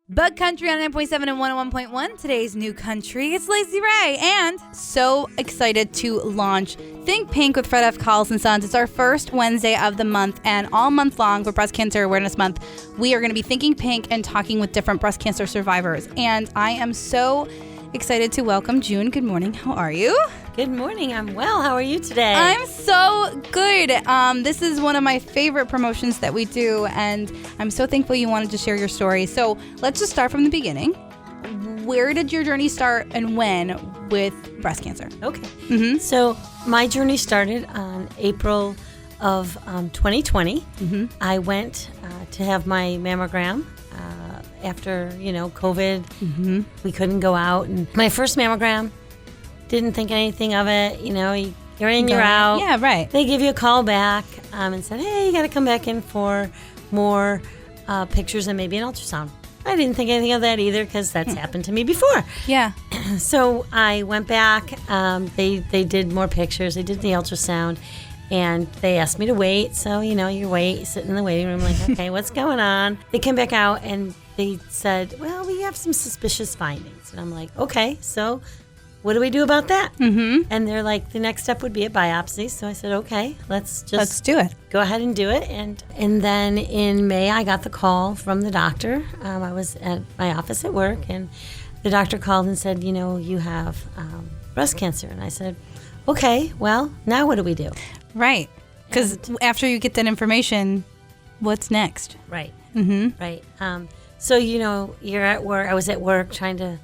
Bug Country on 9.7 and 101.1, today's new country. It's Lacey Ray, and so excited to launch Think Pink with Fred F. Collis and Sons. It's our first Wednesday of the month, and all month long for Breast Cancer Awareness Month, we are going to be thinking pink and talking with different breast cancer survivors. And I am so excited to welcome June. Good morning. How are you? Good morning. I'm well. How are you today? I'm so good. This is one of my favorite promotions that we do, and I'm so thankful you wanted to share your story. So let's just start from the beginning. Where did your journey start and when with breast cancer? Okay. Mm-hmm. So my journey started on April of 2020. Mm-hmm. I went to have my mammogram after, COVID. Mm-hmm. We couldn't go out. And my first mammogram, didn't think anything of it. You're in, you're out. Yeah, right. They give you a call back and said, hey, you got to come back in for more pictures and maybe an ultrasound. I didn't think anything of that either because that's happened to me before. Yeah. So I went back. They did more pictures. They did the ultrasound, and they asked me to wait. So, you sit in the waiting room like, okay, what's going on? They came back out, and they said, well, we have some suspicious findings. And I'm like, okay, so what do we do about that? Mm-hmm. And they're like, the next step would be a biopsy. So I said, okay, let's do it. Go ahead and do it. And then in May, I got the call from the doctor. I was at my office at work, and the doctor called and said, you have breast cancer. And I said, okay, well, now what do we do? Right. Because after you get that information, what's next? Right. Mm-hmm. Right. So, you're at work. I was at work trying to,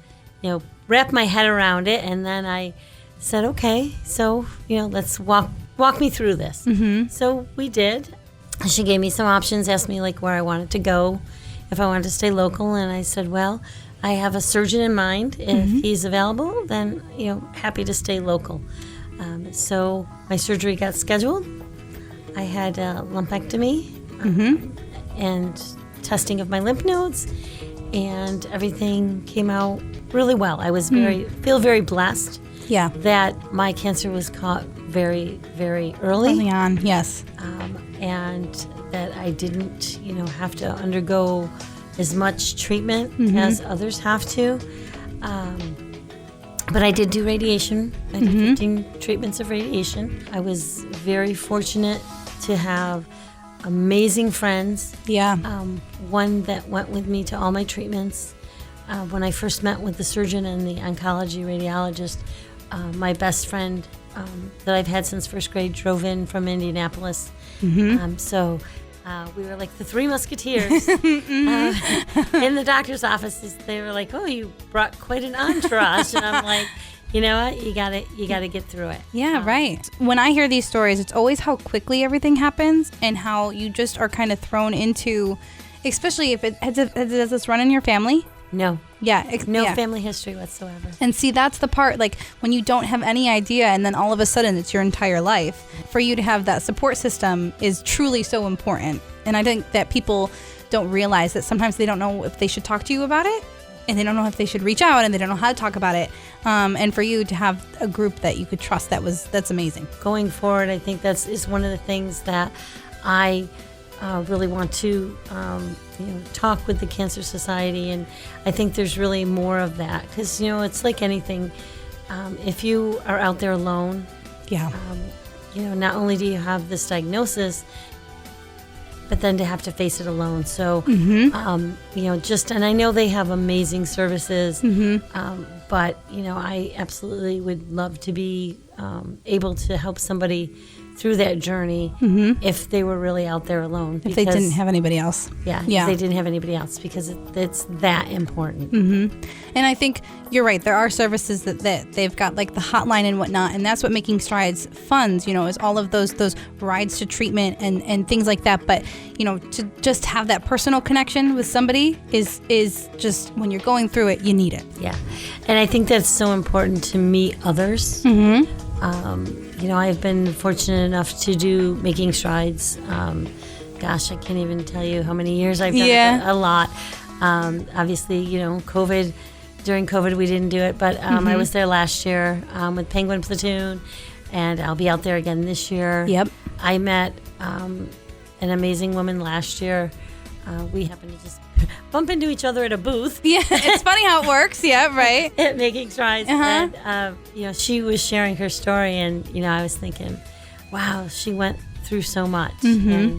wrap my head around it. And then I said, okay, so, let's walk me through this. Mm-hmm. So we did. She gave me some options, asked me like where I wanted to go, if I wanted to stay local. And I said, well, I have a surgeon in mind. If he's available, then, happy to stay local. So my surgery got scheduled. I had a lumpectomy and testing of my lymph nodes, and everything came out really well. I was feel very blessed. Yeah. That my cancer was caught very, very early on, yes. And that I didn't, have to undergo as much treatment as others have to. But I did do radiation. I did 15 treatments of radiation. I was very fortunate to have amazing friends. Yeah. One that went with me to all my treatments. When I first met with the surgeon and the oncology radiologist, my best friend that I've had since first grade drove in from Indianapolis. So we were like the Three Musketeers. In the doctor's offices, they were like, "Oh, you brought quite an entourage," and I'm like, "You know what? You gotta get through it." Yeah, right. When I hear these stories, it's always how quickly everything happens and how you just are kind of thrown into, especially if does this run in your family? No. Yeah. No family history whatsoever. And see, that's the part, like when you don't have any idea and then all of a sudden it's your entire life. For you to have that support system is truly so important. And I think that people don't realize that sometimes they don't know if they should talk to you about it, and they don't know if they should reach out, and they don't know how to talk about it. And for you to have a group that you could trust, that's amazing. Going forward, I think is one of the things that I really want to talk with the Cancer Society, and I think there's really more of that because it's like anything. If you are out there alone, not only do you have this diagnosis, but then to have to face it alone. So, and I know they have amazing services, but I absolutely would love to be able to help somebody through that journey if they were really out there alone. If they didn't have anybody else. Yeah. If they didn't have anybody else, because it's that important. And I think you're right. There are services that they've got, like the hotline and whatnot, and that's what Making Strides funds, is all of those rides to treatment and things like that. But, to just have that personal connection with somebody is just, when you're going through it, you need it. Yeah. And I think that's so important to meet others. I've been fortunate enough to do Making Strides. Gosh, I can't even tell you how many years I've done it. A lot. Obviously, during COVID we didn't do it, but I was there last year with Penguin Platoon, and I'll be out there again this year. Yep. I met an amazing woman last year. We happened to just bump into each other at a booth. Yeah, it's funny how it works. Yeah, right. At Making Strides. Uh-huh. And, she was sharing her story, and, I was thinking, wow, she went through so much. Mm-hmm.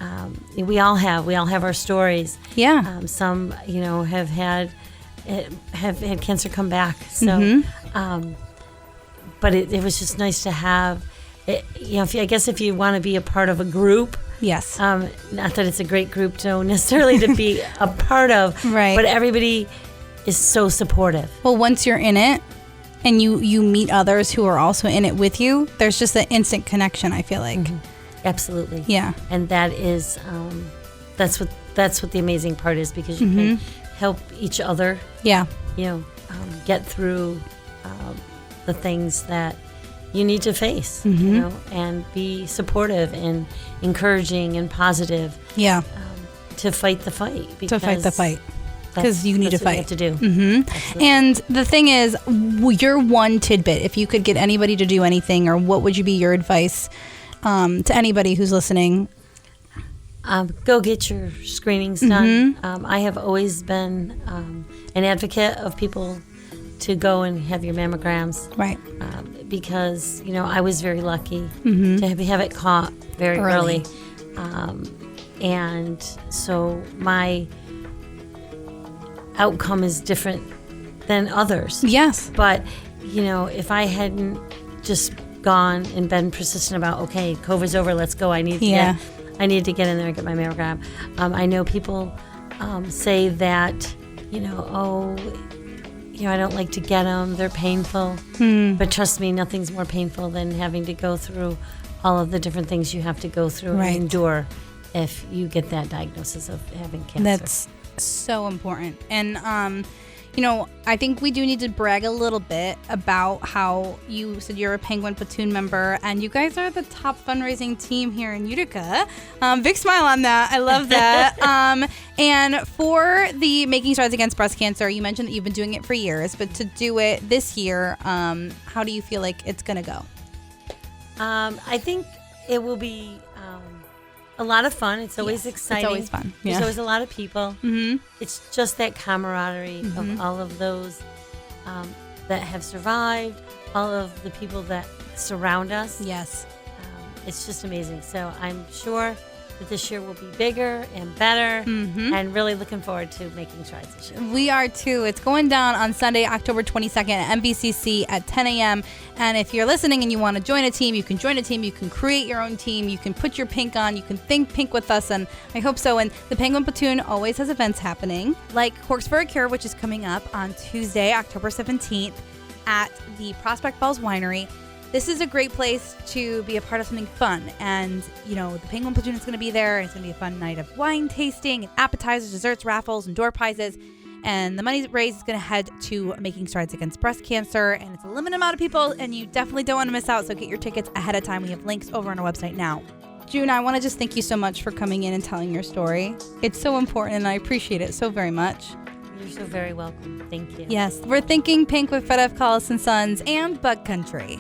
And we all have our stories. Yeah. Some, have had cancer come back. So, Mm-hmm. But it was just nice to have it, if you want to be a part of a group. Yes. Not that it's a great group to necessarily to be a part of, Right. but everybody is so supportive. Well, once you're in it and you meet others who are also in it with you, there's just an instant connection, I feel like. Mm-hmm. Absolutely. Yeah. And that is, that's what the amazing part is, because you can help each other, Yeah. get through the things that you need to face, and be supportive and encouraging and positive. Yeah. To fight the fight. To fight the fight. Because you need to that's what you fight. have to do. Mm-hmm. And the thing is, your one tidbit, if you could get anybody to do anything, or what would you be your advice to anybody who's listening? Go get your screenings done. I have always been an advocate of people to go and have your mammograms. Right. Because, I was very lucky to have it caught very early. And so my outcome is different than others. Yes. But, if I hadn't just gone and been persistent about, okay, COVID's over, let's go, I need to get in there and get my mammogram. I know people say that, I don't like to get them, they're painful. But trust me, nothing's more painful than having to go through all of the different things you have to go through and endure if you get that diagnosis of having cancer. That's so important. And, I think we do need to brag a little bit about how you said you're a Penguin Platoon member, and you guys are the top fundraising team here in Utica. Big smile on that. I love that. And for the Making Strides Against Breast Cancer, you mentioned that you've been doing it for years, but to do it this year, how do you feel like it's going to go? I think it will be a lot of fun. It's always exciting. It's always fun. Yeah. There's always a lot of people. Mm-hmm. It's just that camaraderie of all of those that have survived, all of the people that surround us. Yes. It's just amazing. So I'm sure that this year will be bigger and better, and really looking forward to Making Strides this year. We are too. It's going down on Sunday, October 22nd at MBCC at 10 a.m. And if you're listening and you want to join a team, you can join a team. You can create your own team. You can put your pink on. You can think pink with us, and I hope so. And the Penguin Platoon always has events happening, like Corks for a Cure, which is coming up on Tuesday, October 17th at the Prospect Falls Winery. This is a great place to be a part of something fun. And, the Penguin Platoon is going to be there. It's going to be a fun night of wine tasting, and appetizers, desserts, raffles, and door prizes. And the money raised is going to head to Making Strides Against Breast Cancer. And it's a limited amount of people, and you definitely don't want to miss out. So get your tickets ahead of time. We have links over on our website now. June, I want to just thank you so much for coming in and telling your story. It's so important, and I appreciate it so very much. You're so very welcome. Thank you. Yes, we're thinking pink with Fred F. Collis and Sons and Bug Country.